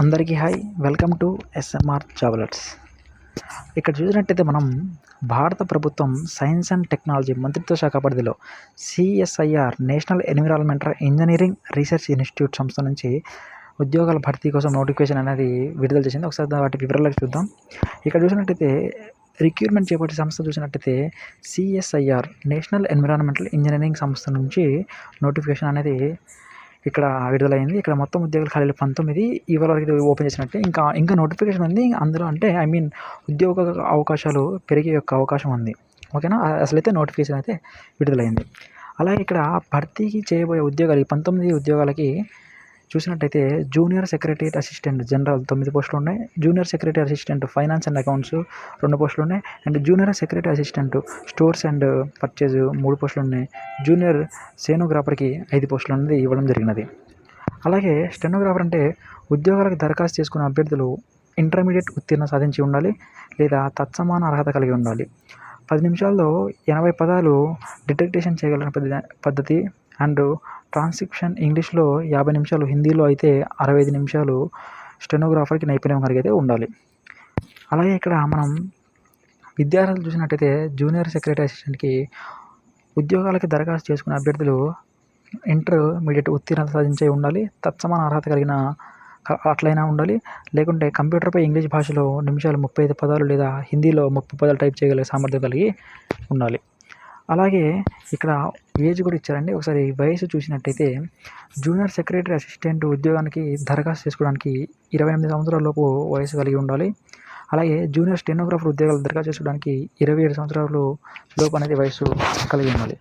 అందరికీ hi, welcome to SMR travellers. ఇక్కడ చూసినట్టయితే మనం భారత ప్రభుత్వం సైన్స్ అండ్ టెక్నాలజీ మంత్రిత్వ శాఖ పరిధిలో CSIR national environmental engineering research institute సంస్థ నుంచి ఉద్యోగాల భర్తీ కోసం నోటిఫికేషన్ అనేది విడుదల చేసింది. ఒకసారి వాటి వివరాలకు చూద్దాం. ఇక్కడ చూసినట్టయితే రిక్రూట్మెంట్ చేపట్టే సంస్థ చూసినట్టయితే సిఎస్ఐఆర్ నేషనల్ ఎన్విరాన్మెంటల్ ఇంజనీరింగ్ సంస్థ నుంచి నోటిఫికేషన్ అనేది ఇక్కడ విడుదలైంది. ఇక్కడ మొత్తం ఉద్యోగాలు ఖాళీలు 19 ఇవాళ వరకు ఓపెన్ చేసినట్టే ఇంకా నోటిఫికేషన్ ఉంది అందులో. అంటే ఉద్యోగ అవకాశాలు పెరిగే యొక్క అవకాశం ఉంది. ఓకేనా, అసలైతే నోటిఫికేషన్ అయితే విడుదలైంది. అలాగే ఇక్కడ భర్తీకి చేయబోయే ఉద్యోగాలు 19 ఉద్యోగాలకి చూసినట్టయితే జూనియర్ సెక్రటరీ అసిస్టెంట్ జనరల్ 9 పోస్టులు ఉన్నాయి. Junior secretary assistant finance and accounts 2 పోస్టులు ఉన్నాయి. And junior secretary assistant stores and purchase 3 పోస్టులు ఉన్నాయి. జూనియర్ స్టెనోగ్రాఫర్కి 5 పోస్టులు అనేది ఇవ్వడం జరిగినది. అలాగే స్టెనోగ్రాఫర్ అంటే ఉద్యోగాలకు దరఖాస్తు చేసుకున్న అభ్యర్థులు ఇంటర్మీడియట్ ఉత్తీర్ణ సాధించి ఉండాలి లేదా తత్సమాన అర్హత కలిగి ఉండాలి. 10 నిమిషాల్లో 80 పదాలు డిటెక్టేషన్ చేయగలిగిన పద్ధతి అండ్ ట్రాన్స్క్రిప్షన్ ఇంగ్లీష్లో 50 నిమిషాలు, హిందీలో అయితే 65 నిమిషాలు స్టెనోగ్రాఫర్కి నైపుణ్యం కలిగితే ఉండాలి. అలాగే ఇక్కడ మనం విద్యార్థులు చూసినట్టయితే జూనియర్ సెక్రటరీ అసిస్టెంట్కి ఉద్యోగాలకి దరఖాస్తు చేసుకునే అభ్యర్థులు ఇంటర్మీడియట్ ఉత్తీర్ణత సాధించే ఉండాలి, తత్సమాన అర్హత కలిగిన అట్లయినా ఉండాలి, లేకుంటే కంప్యూటర్పై ఇంగ్లీష్ భాషలో నిమిషాలు 35 పదాలు లేదా హిందీలో 30 పదాలు టైప్ చేయగలిగే సామర్థ్యం కలిగి ఉండాలి. అలాగే ఇక్కడ ఏజ్ కూడా ఇచ్చారండి. ఒకసారి వయసు చూసినట్టయితే జూనియర్ సెక్రటరీ అసిస్టెంట్ ఉద్యోగానికి దరఖాస్తు చేసుకోవడానికి 28 సంవత్సరాల లోపు వయసు కలిగి ఉండాలి. అలాగే జూనియర్ స్టెనోగ్రాఫర్ ఉద్యోగాలు దరఖాస్తు చేసుకోవడానికి 27 సంవత్సరాల లోపు అనేది వయసు కలిగి ఉండాలి.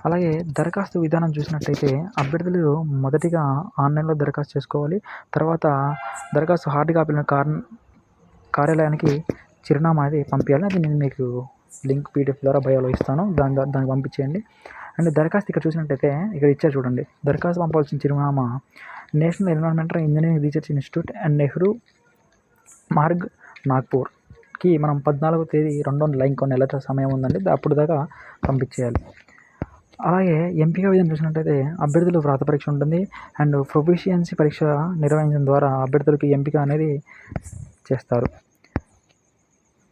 అలాగే దరఖాస్తు విధానం చూసినట్టయితే అభ్యర్థులు మొదటిగా ఆన్లైన్లో దరఖాస్తు చేసుకోవాలి. తర్వాత దరఖాస్తు హార్డ్ కాపీలను కార్యాలయానికి చిరునామా అనేది పంపించాలి. అది నేను మీకు లింక్ పీడిఎఫ్ ద్వారా బయోలో ఇస్తాను, దానికి పంపించేయండి. అండ్ దరఖాస్తు ఇక్కడ చూసినట్టయితే ఇక్కడ ఇచ్చారు చూడండి. దరఖాస్తు పంపాల్సిన చిరునామా national environmental engineering research institute and Nehru Marg, నాగ్పూర్కి మనం 14వ తేదీ 2వ నెల ఇంకో నెల సమయం ఉందండి, అప్పుడు దాకా పంపించేయాలి. అలాగే ఎంపిక విధానం చూసినట్టయితే అభ్యర్థులు వ్రాత పరీక్ష ఉంటుంది అండ్ ప్రొఫిషియన్సీ పరీక్ష నిర్వహించడం ద్వారా అభ్యర్థులకి ఎంపిక అనేది చేస్తారు.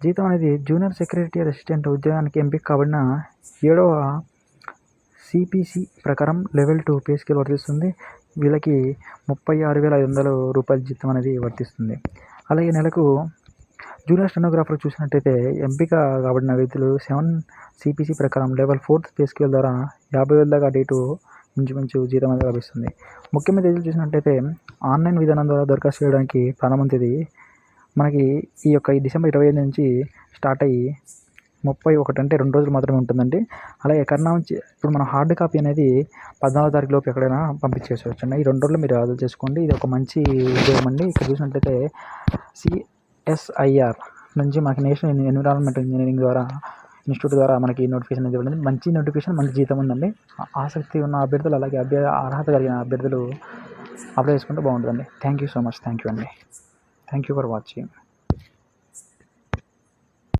జీతం అనేది జూనియర్ సెక్రటరీ అసిస్టెంట్ ఉద్యోగానికి ఎంపిక కాబడిన 7వ సిపిసి ప్రకారం లెవెల్ 2 పే స్కేల్ వర్తిస్తుంది. వీళ్ళకి 36,500 రూపాయల జీతం అనేది వర్తిస్తుంది. అలాగే నెలకు జూనియర్ స్టెనోగ్రాఫర్ చూసినట్టయితే ఎంపిక కాబడిన వ్యక్తులు 7 సిపిసి ప్రకారం లెవెల్ 4 పే స్కేల్ ద్వారా 50,000 దాకా అటు ఇటు ఇంచుమించు జీతం అనేది లభిస్తుంది. ముఖ్యమైన తేదీలు చూసినట్టయితే ఆన్లైన్ విధానం ద్వారా దరఖాస్తు చేయడానికి ప్రారంభం తేదీ మనకి ఈ డిసెంబర్ 25 నుంచి స్టార్ట్ అయ్యి 31 అంటే 2 రోజులు మాత్రమే ఉంటుందండి. అలాగే కర్ణా నుంచి ఇప్పుడు మన హార్డ్ కాపీ అనేది 14వ తారీఖు లోపు ఎక్కడైనా పంపించేసుకోవచ్చు అండి. ఈ 2 రోజుల్లో మీరు ఆర్డర్ చేసుకోండి. ఇది ఒక మంచి ఉద్యోగం అండి. ఇక్కడ చూసినట్లయితే సిఎస్ఐఆర్ నుంచి మనకి నేషనల్ ఎన్విరాన్మెంటల్ ఇంజనీరింగ్ ఇన్స్టిట్యూట్ ద్వారా మనకి నోటిఫికేషన్ అనేది ఇవ్వడం. మంచి నోటిఫికేషన్, మంచి జీతం ఉందండి. ఆసక్తి ఉన్న అభ్యర్థులు అలాగే అర్హత కలిగిన అభ్యర్థులు అప్లై చేసుకుంటే బాగుంటుందండి. Thank you so much. Thank you for watching.